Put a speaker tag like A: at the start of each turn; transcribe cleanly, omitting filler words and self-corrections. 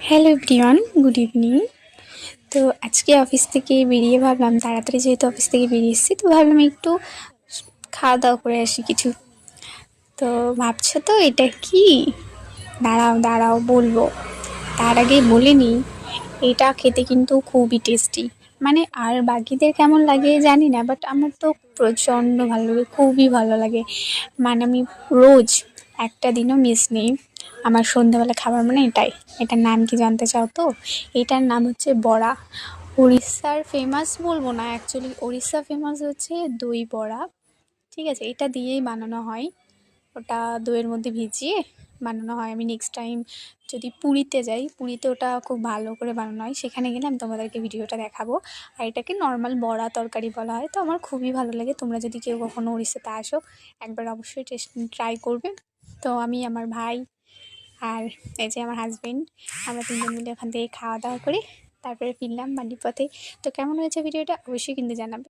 A: Hello everyone, good evening. তো আজকে office থেকে বেরিয়ে ভাবলাম তাড়াতাড়ি, যেহেতু অফিস থেকে বেরিয়ে এসেছি, তো ভাবলাম একটু খাওয়া দাওয়া করে আসি কিছু। তো ভাবছো তো এটা কি? দাঁড়াও দাঁড়াও বলবো। তার আগেই বলে নিই, এটা খেতে কিন্তু খুবই টেস্টি। মানে আর বাকিদের কেমন লাগে জানি না, বাট আমার তো প্রচণ্ড ভালো লাগে, খুবই ভালো লাগে। মানে আমি রোজ একটা দিনও মিস নেই। আমার সন্ধ্যাবেলা খাবার মানে এটাই। এটার নাম কি জানতে চাও তো? এটার নাম হচ্ছে বড়া। উড়িষ্যার ফেমাস বলবো না, অ্যাকচুয়ালি উড়িষ্যা ফেমাস হচ্ছে দই বড়া। ঠিক আছে, এটা দিয়েই বানানো হয়। ওটা দইয়ের মধ্যে ভিজিয়ে বানানো হয়। আমি নেক্সট টাইম যদি পুরীতে যাই, পুরীতে ওটা খুব ভালো করে বানানো হয়, সেখানে গেলে আমি তোমাদেরকে ভিডিওটা দেখাবো। আর এটাকে নর্মাল বড়া তরকারি বলা হয়। তো আমার খুবই ভালো লাগে। তোমরা যদি কেউ কখনো উড়িষ্যাতে আসো, একবার অবশ্যই ট্রাই করবে। তো আমি, আমার ভাই আর এই যে আমার হাজবেন্ড, আমরা তিনজন মিলে ওখান থেকে খাওয়া দাওয়া করি। তারপরে ফিরলাম বাড়ির পথে। তো কেমন হয়েছে ভিডিওটা অবশ্যই কিন্তু জানাবে।